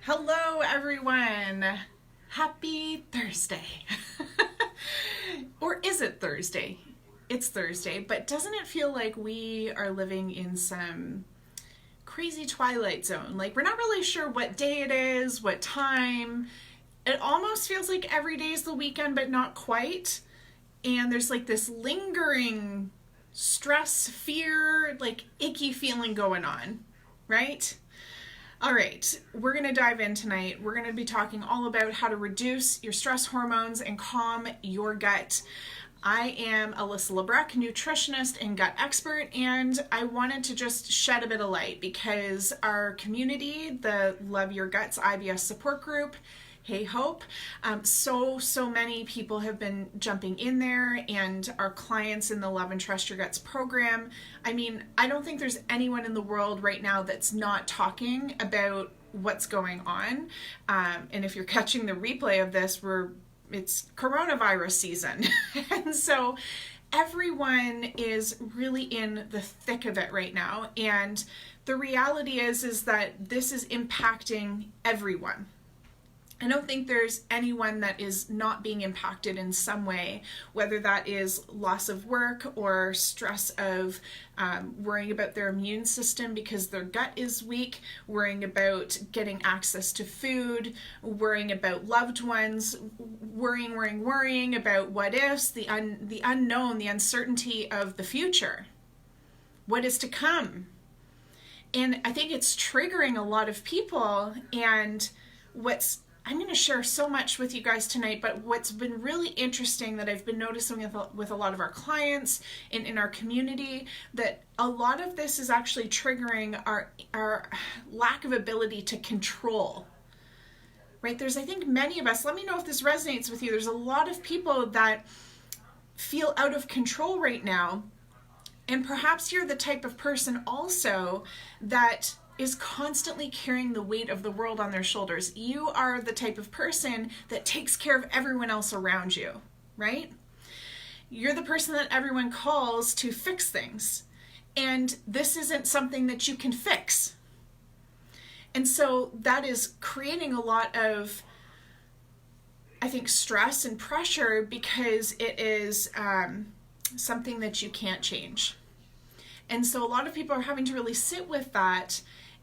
Hello, everyone. Happy Thursday. Or is it Thursday? It's Thursday, but doesn't it feel like we are living in some crazy twilight zone? Like we're not really sure what day it is, what time. It almost feels like every day is the weekend, but not quite. And there's like this lingering stress, fear, like icky feeling going on, right? All right, we're going to dive in tonight. We're going to be talking all about how to reduce your stress hormones and calm your gut. I am Alyssa Lebrecq, nutritionist and gut expert, and I wanted to just shed a bit of light because our community, the Love Your Guts IBS support group, Hey Hope. So many people have been jumping in there, and our clients in the Love and Trust Your Guts program. I mean, I don't think there's anyone in the world right now that's not talking about what's going on. And if you're catching the replay of this, it's coronavirus season. And so everyone is really in the thick of it right now. And the reality is that this is impacting everyone. I don't think there's anyone that is not being impacted in some way, whether that is loss of work or stress of worrying about their immune system because their gut is weak, worrying about getting access to food, worrying about loved ones, worrying about what ifs, the unknown, the uncertainty of the future, what is to come. And I think it's triggering a lot of people. And I'm going to share so much with you guys tonight, but what's been really interesting that I've been noticing with a lot of our clients and in our community, that a lot of this is actually triggering our lack of ability to control, right? I think many of us, let me know if this resonates with you, there's a lot of people that feel out of control right now, and perhaps you're the type of person also that is constantly carrying the weight of the world on their shoulders. You are the type of person that takes care of everyone else around you, right? You're the person that everyone calls to fix things. And this isn't something that you can fix. And so that is creating a lot of, I think, stress and pressure because it is something that you can't change. And so a lot of people are having to really sit with that,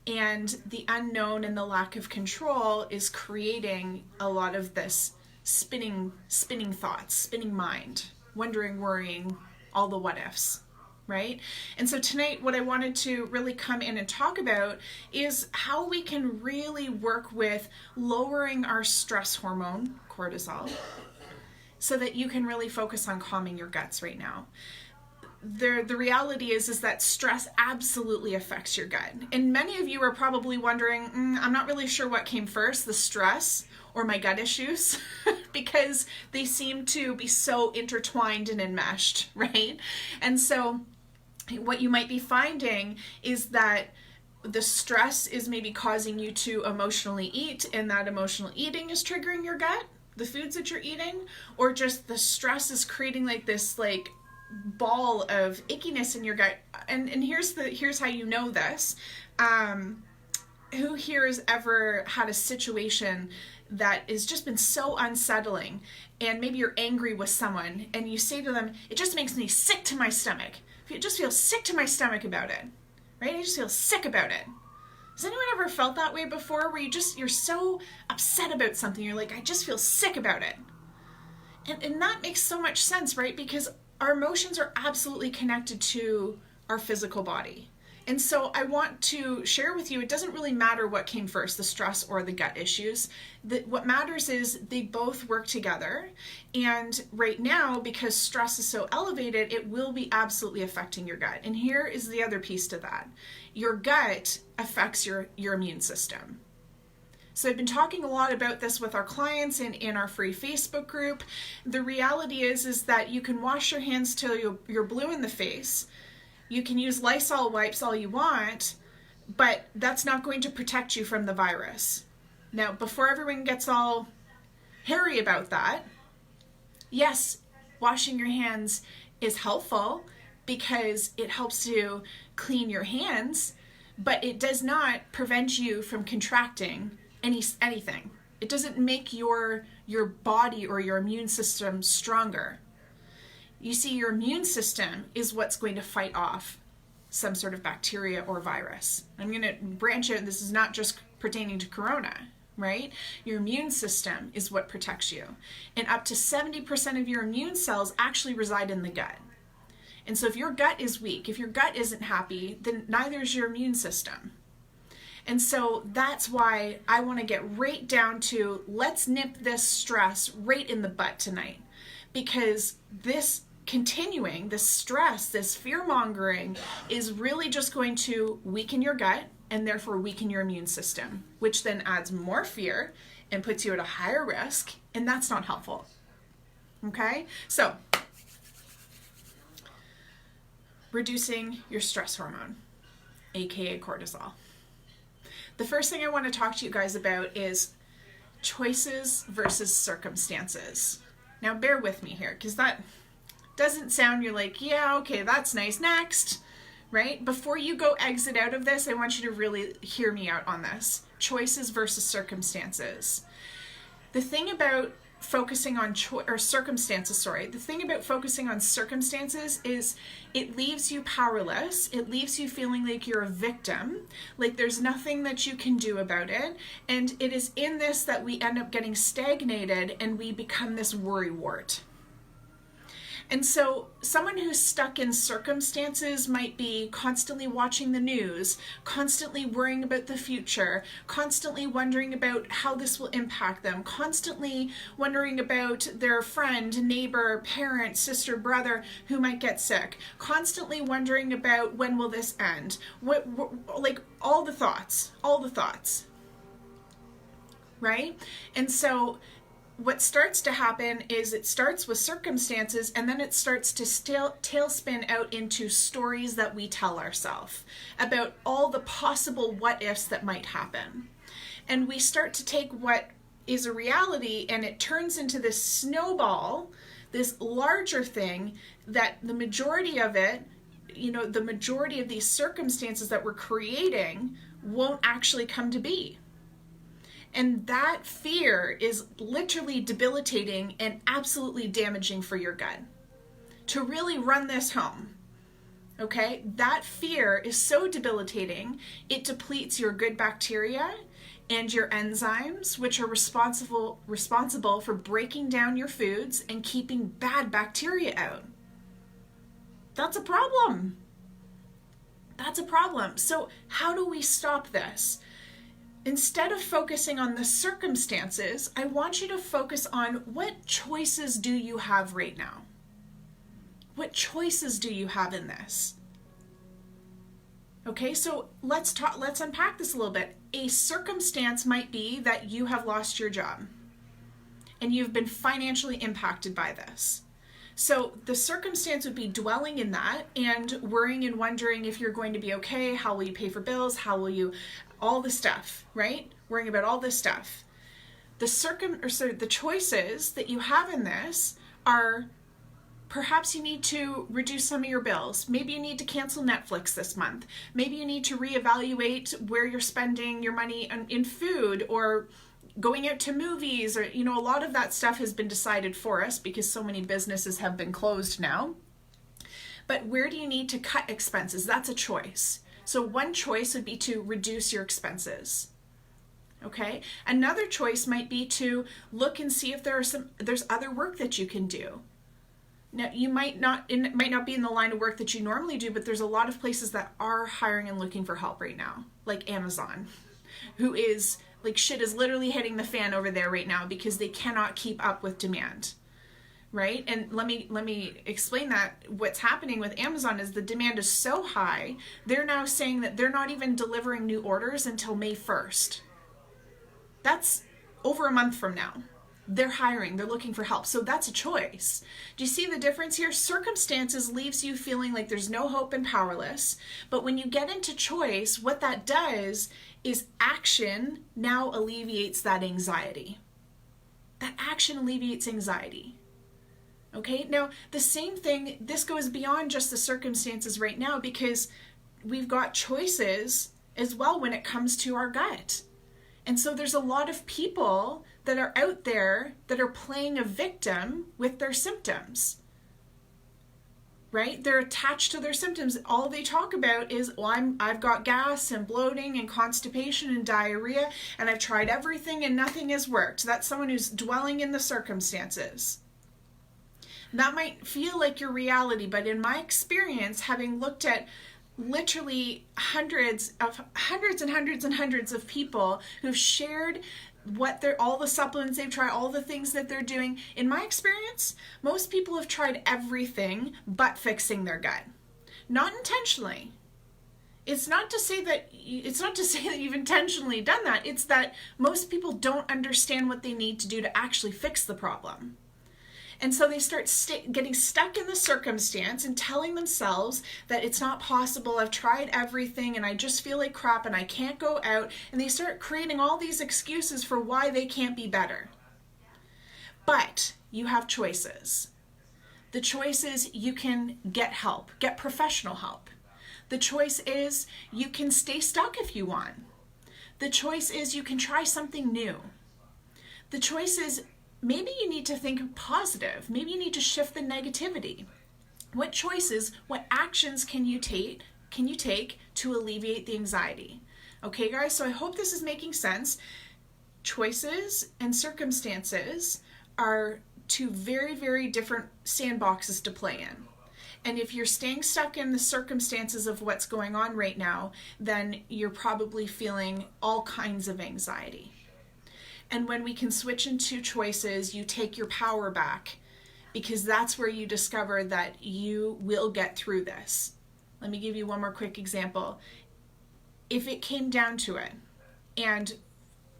and the unknown and the lack of control is creating a lot of this spinning thoughts, spinning mind, wondering, worrying, all the what ifs, right? And so tonight what I wanted to really come in and talk about is how we can really work with lowering our stress hormone, cortisol, so that you can really focus on calming your guts right now. The reality is that stress absolutely affects your gut. And many of you are probably wondering, I'm not really sure what came first, the stress or my gut issues, because they seem to be so intertwined and enmeshed, right? And so what you might be finding is that the stress is maybe causing you to emotionally eat, and that emotional eating is triggering your gut, the foods that you're eating, or just the stress is creating like this ball of ickiness in your gut. And here's how you know this. Who here has ever had a situation that has just been so unsettling, and maybe you're angry with someone and you say to them, it just makes me sick to my stomach. I just feel sick to my stomach about it, right? I just feel sick about it. Has anyone ever felt that way before, where you're so upset about something, you're like, I just feel sick about it? And that makes so much sense, right? Because our emotions are absolutely connected to our physical body. And so I want to share with you, it doesn't really matter what came first, the stress or the gut issues. What matters is they both work together. And right now, because stress is so elevated, it will be absolutely affecting your gut. And here is the other piece to that. Your gut affects your immune system. So I've been talking a lot about this with our clients and in our free Facebook group. The reality is that you can wash your hands till you're blue in the face. You can use Lysol wipes all you want, but that's not going to protect you from the virus. Now, before everyone gets all hairy about that, yes, washing your hands is helpful because it helps to clean your hands, but it does not prevent you from contracting anything. It doesn't make your body or your immune system stronger. You see, your immune system is what's going to fight off some sort of bacteria or virus. I'm going to branch out. This is not just pertaining to corona, right? Your immune system is what protects you. And up to 70% of your immune cells actually reside in the gut. And so if your gut is weak, if your gut isn't happy, then neither is your immune system. And so that's why I want to get right down to, let's nip this stress right in the butt tonight. Because this stress, this fear-mongering is really just going to weaken your gut and therefore weaken your immune system, which then adds more fear and puts you at a higher risk, and that's not helpful. Okay? So, reducing your stress hormone, aka cortisol. The first thing I want to talk to you guys about is choices versus circumstances. Now bear with me here, because that doesn't sound, you're like, yeah, okay, that's nice, next, right? Before you go exit out of this, I want you to really hear me out on this. Choices versus circumstances. The thing about focusing on circumstances is it leaves you powerless. It leaves you feeling like you're a victim, like there's nothing that you can do about it. And it is in this that we end up getting stagnated and we become this worrywart. And so someone who's stuck in circumstances might be constantly watching the news, constantly worrying about the future, constantly wondering about how this will impact them, constantly wondering about their friend, neighbor, parent, sister, brother who might get sick, constantly wondering about when will this end, like all the thoughts, right? And so what starts to happen is it starts with circumstances, and then it starts to tailspin out into stories that we tell ourselves about all the possible what ifs that might happen. And we start to take what is a reality and it turns into this snowball, this larger thing that the majority of it, the majority of these circumstances that we're creating won't actually come to be. And that fear is literally debilitating and absolutely damaging for your gut. To really run this home, okay, that fear is so debilitating, it depletes your good bacteria and your enzymes, which are responsible for breaking down your foods and keeping bad bacteria out. That's a problem. So how do we stop this? Instead of focusing on the circumstances, I want you to focus on what choices do you have right now? What choices do you have in this? Okay, so let's unpack this a little bit. A circumstance might be that you have lost your job and you've been financially impacted by this. So the circumstance would be dwelling in that and worrying and wondering if you're going to be okay, how will you pay for bills, how will you, all the stuff, right? Worrying about all this stuff. The choices that you have in this are perhaps you need to reduce some of your bills. Maybe you need to cancel Netflix this month. Maybe you need to reevaluate where you're spending your money in food or going out to movies, or a lot of that stuff has been decided for us because so many businesses have been closed now. But where do you need to cut expenses? That's a choice. So one choice would be to reduce your expenses. Okay? Another choice might be to look and see if there's other work that you can do. Now, it might not be in the line of work that you normally do, but there's a lot of places that are hiring and looking for help right now, like Amazon, who is like shit is literally hitting the fan over there right now because they cannot keep up with demand. Right? And let me explain that. What's happening with Amazon is the demand is so high, they're now saying that they're not even delivering new orders until May 1st. That's over a month from now. They're hiring, they're looking for help. So that's a choice. Do you see the difference here? Circumstances leaves you feeling like there's no hope and powerless. But when you get into choice, what that does is action now alleviates that anxiety. That action alleviates anxiety. Okay, now the same thing, this goes beyond just the circumstances right now because we've got choices as well when it comes to our gut. And so there's a lot of people that are out there that are playing a victim with their symptoms, right? They're attached to their symptoms. All they talk about is, well, I've got gas and bloating and constipation and diarrhea, and I've tried everything and nothing has worked. That's someone who's dwelling in the circumstances. That might feel like your reality, but in my experience, having looked at literally hundreds and hundreds of people who've shared all the supplements they've tried, all the things that they're doing, in my experience, most people have tried everything but fixing their gut. Not intentionally. It's not to say that you've intentionally done that. It's that most people don't understand what they need to do to actually fix the problem. And so they start getting stuck in the circumstance and telling themselves that it's not possible, I've tried everything and I just feel like crap and I can't go out. And they start creating all these excuses for why they can't be better. But you have choices. The choice is you can get help, get professional help. The choice is you can stay stuck if you want. The choice is you can try something new. The choice is maybe you need to think positive. Maybe you need to shift the negativity. What choices, what actions can you take to alleviate the anxiety? Okay, guys, so I hope this is making sense. Choices and circumstances are two very, very different sandboxes to play in. And if you're staying stuck in the circumstances of what's going on right now, then you're probably feeling all kinds of anxiety. And when we can switch into choices, you take your power back, because that's where you discover that you will get through this. Let me give you one more quick example. If it came down to it and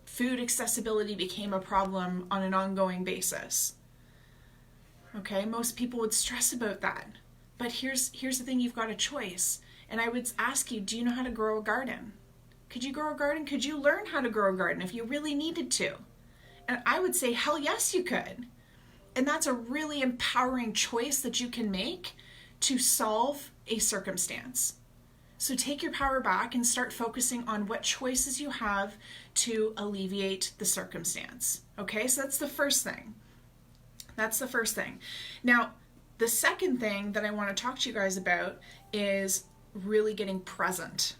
food accessibility became a problem on an ongoing basis, okay, most people would stress about that. But here's the thing, you've got a choice. And I would ask you, do you know how to grow a garden? Could you grow a garden? Could you learn how to grow a garden if you really needed to? And I would say, hell yes, you could. And that's a really empowering choice that you can make to solve a circumstance. So take your power back and start focusing on what choices you have to alleviate the circumstance. Okay, so that's the first thing. Now, the second thing that I want to talk to you guys about is really getting present.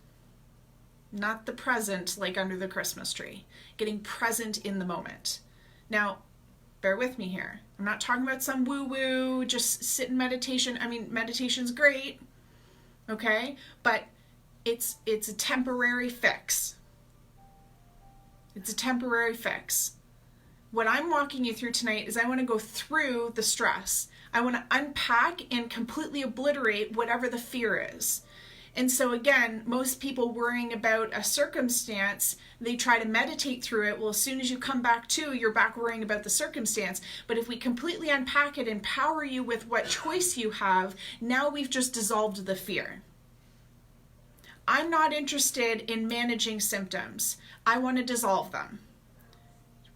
Not the present like under the Christmas tree. Getting present in the moment. Now, bear with me here. I'm not talking about some woo-woo, just sit in meditation. I mean, meditation's great, okay? But it's a temporary fix. It's a temporary fix. What I'm walking you through tonight is I want to go through the stress. I want to unpack and completely obliterate whatever the fear is. And so again, most people worrying about a circumstance, they try to meditate through it. Well, as soon as you come back to, you're back worrying about the circumstance. But if we completely unpack it, empower you with what choice you have, now we've just dissolved the fear. I'm not interested in managing symptoms. I want to dissolve them.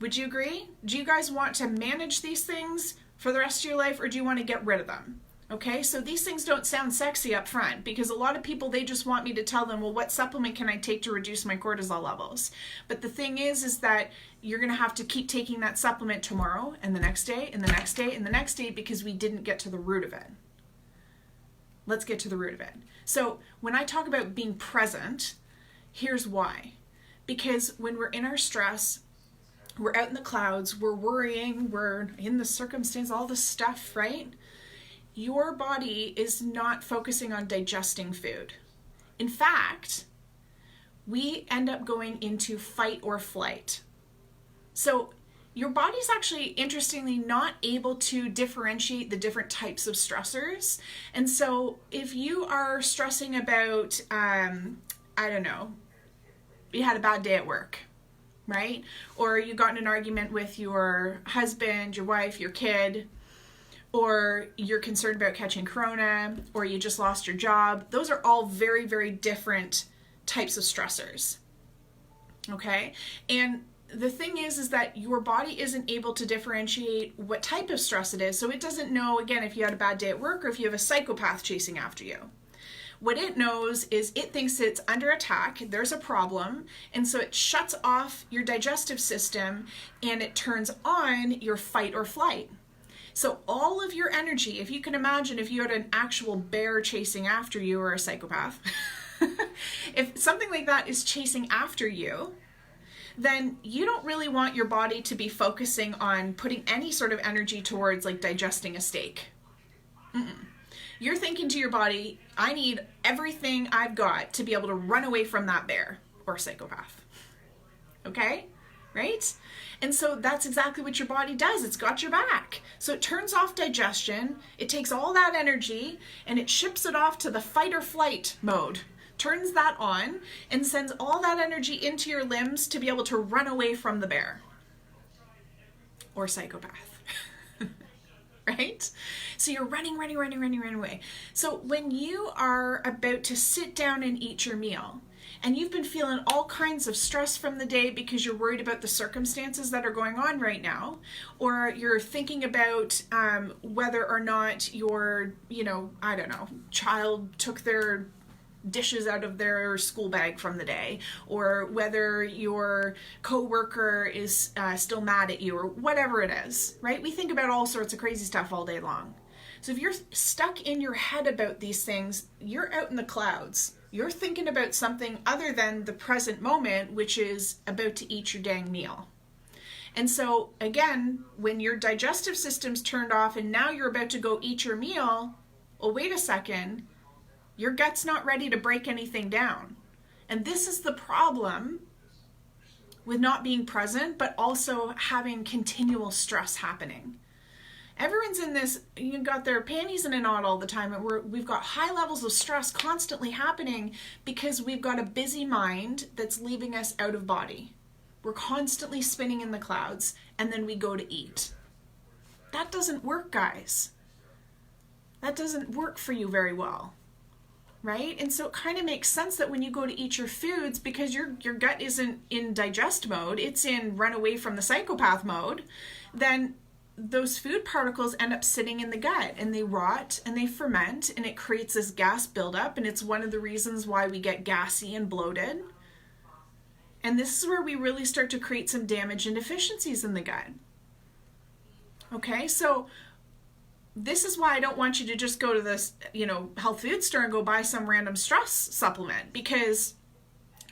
Would you agree? Do you guys want to manage these things for the rest of your life, or do you want to get rid of them? Okay, so these things don't sound sexy up front, because a lot of people, they just want me to tell them, well, what supplement can I take to reduce my cortisol levels? But the thing is that you're going to have to keep taking that supplement tomorrow and the next day and the next day and the next day, because we didn't get to the root of it. Let's get to the root of it. So when I talk about being present, here's why. Because when we're in our stress, we're out in the clouds, we're worrying, we're in the circumstance, all the stuff, right? Your body is not focusing on digesting food. In fact, we end up going into fight or flight. So your body's actually, interestingly, not able to differentiate the different types of stressors. And so if you are stressing about, I don't know, you had a bad day at work, right? Or you got in an argument with your husband, your wife, your kid, or you're concerned about catching corona, or you just lost your job. Those are all very, very different types of stressors, okay? And the thing is that your body isn't able to differentiate what type of stress it is, so it doesn't know, again, if you had a bad day at work or if you have a psychopath chasing after you. What it knows is it thinks it's under attack, there's a problem, and so it shuts off your digestive system and it turns on your fight or flight. So all of your energy, if you can imagine if you had an actual bear chasing after you, or a psychopath, if something like that is chasing after you, then you don't really want your body to be focusing on putting any sort of energy towards like digesting a steak. You're thinking to your body, I need everything I've got to be able to run away from that bear or psychopath. Okay? Right? And so that's exactly what your body does. It's got your back. So it turns off digestion, it takes all that energy, and it ships it off to the fight or flight mode. Turns that on and sends all that energy into your limbs to be able to run away from the bear or psychopath. Right? So you're running away. So when you are about to sit down and eat your meal, and you've been feeling all kinds of stress from the day because you're worried about the circumstances that are going on right now, or you're thinking about whether or not your, I don't know, child took their dishes out of their school bag from the day, or whether your coworker is still mad at you, or whatever it is, right? We think about all sorts of crazy stuff all day long. So if you're stuck in your head about these things, you're out in the clouds. You're thinking about something other than the present moment, which is about to eat your dang meal. And so again, when your digestive system's turned off and now you're about to go eat your meal, oh, wait a second, your gut's not ready to break anything down. And this is the problem with not being present, but also having continual stress happening. Everyone's in this, you've got their panties in a knot all the time, and we've got high levels of stress constantly happening because we've got a busy mind that's leaving us out of body. We're constantly spinning in the clouds, and then we go to eat. That doesn't work, guys. That doesn't work for you very well. Right? And so it kind of makes sense that when you go to eat your foods, because your gut isn't in digest mode, it's in run away from the psychopath mode, then those food particles end up sitting in the gut and they rot and they ferment and it creates this gas buildup, and it's one of the reasons why we get gassy and bloated. And this is where we really start to create some damage and deficiencies in the gut. Okay, so this is why I don't want you to just go to this, health food store and go buy some random stress supplement, because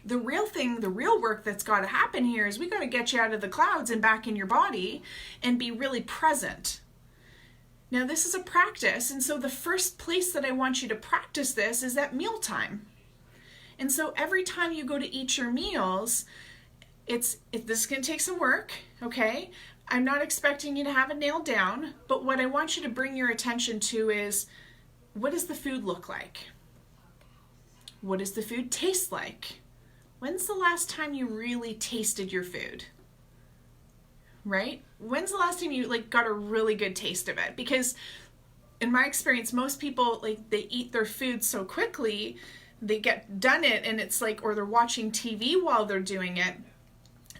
the real work that's got to happen here is we got to get you out of the clouds and back in your body and be really present. Now, this is a practice, and so the first place that I want you to practice this is at mealtime. And so every time you go to eat your meals, this is going to take some work, okay? I'm not expecting you to have it nailed down, but what I want you to bring your attention to is, what does the food look like? What does the food taste like? When's the last time you really tasted your food? Right? When's the last time you got a really good taste of it? Because in my experience, most people they eat their food so quickly, they get done it and it's or they're watching TV while they're doing it.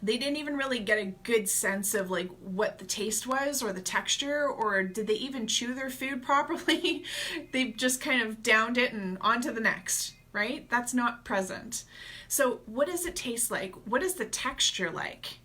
They didn't even really get a good sense of what the taste was or the texture, or did they even chew their food properly? They just kind of downed it and on to the next, right? That's not present. So what does it taste like? What is the texture like?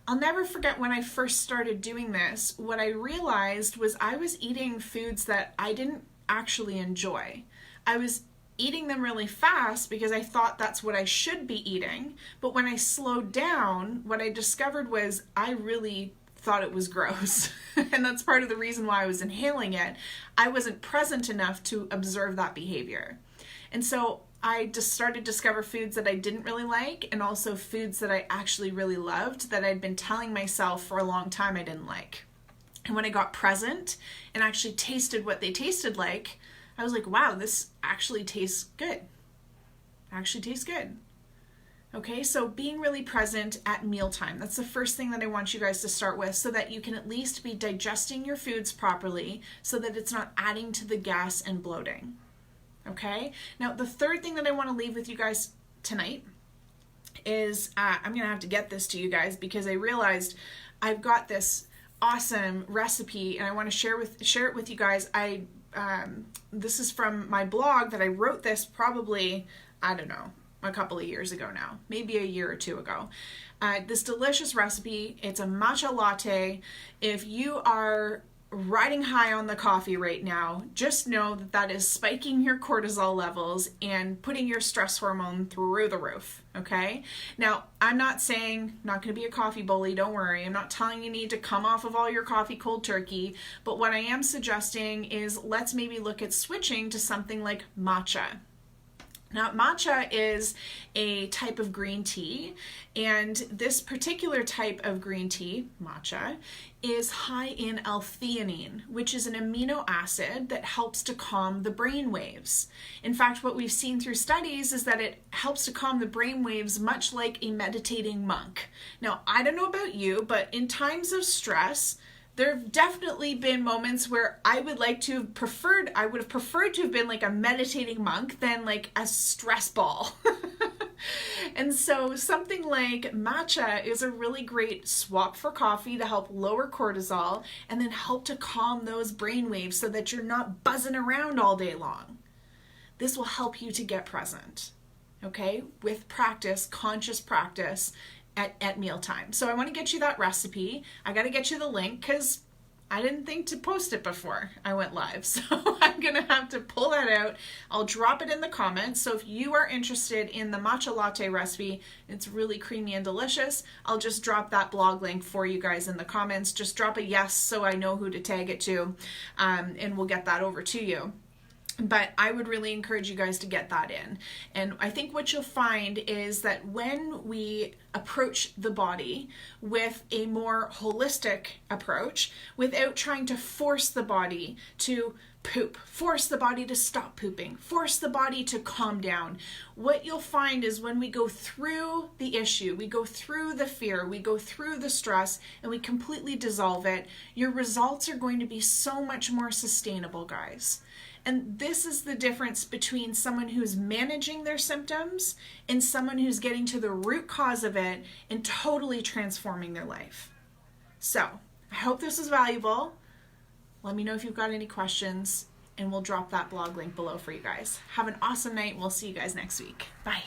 I'll never forget when I first started doing this, what I realized was I was eating foods that I didn't actually enjoy. I was eating them really fast because I thought that's what I should be eating. But when I slowed down, what I discovered was I really thought it was gross. And that's part of the reason why I was inhaling it. I wasn't present enough to observe that behavior. And so I just started to discover foods that I didn't really like, and also foods that I actually really loved that I'd been telling myself for a long time I didn't like. And when I got present and actually tasted what they tasted like, I was like, wow, this actually tastes good. Actually tastes good. Okay, so being really present at mealtime. That's the first thing that I want you guys to start with, so that you can at least be digesting your foods properly, so that it's not adding to the gas and bloating. Okay, now the third thing that I want to leave with you guys tonight is, I'm going to have to get this to you guys because I realized I've got this awesome recipe and I want to share it with you guys. I this is from my blog that I wrote this probably, I don't know, a couple of years ago now, maybe a year or two ago. This delicious recipe, it's a matcha latte. If you are riding high on the coffee right now, just know that that is spiking your cortisol levels and putting your stress hormone through the roof, okay? Now, I'm not saying, not going to be a coffee bully, don't worry. I'm not telling you need to come off of all your coffee cold turkey, but what I am suggesting is let's maybe look at switching to something like matcha. Now, matcha is a type of green tea, and this particular type of green tea, matcha, is high in L-theanine, which is an amino acid that helps to calm the brain waves. In fact, what we've seen through studies is that it helps to calm the brain waves much like a meditating monk. Now, I don't know about you, but in times of stress, there have definitely been moments where I would have preferred to have been like a meditating monk than like a stress ball. And so something like matcha is a really great swap for coffee to help lower cortisol and then help to calm those brain waves so that you're not buzzing around all day long. This will help you to get present, okay? With practice, conscious practice, at mealtime. So I want to get you that recipe. I got to get you the link because I didn't think to post it before I went live. So I'm going to have to pull that out. I'll drop it in the comments. So if you are interested in the matcha latte recipe, it's really creamy and delicious. I'll just drop that blog link for you guys in the comments. Just drop a yes so I know who to tag it to, and we'll get that over to you. But I would really encourage you guys to get that in. And I think what you'll find is that when we approach the body with a more holistic approach, without trying to force the body to poop, force the body to stop pooping, force the body to calm down, what you'll find is when we go through the issue, we go through the fear, we go through the stress, and we completely dissolve it, your results are going to be so much more sustainable, guys. And this is the difference between someone who's managing their symptoms and someone who's getting to the root cause of it and totally transforming their life. So, I hope this was valuable. Let me know if you've got any questions, and we'll drop that blog link below for you guys. Have an awesome night. We'll see you guys next week. Bye.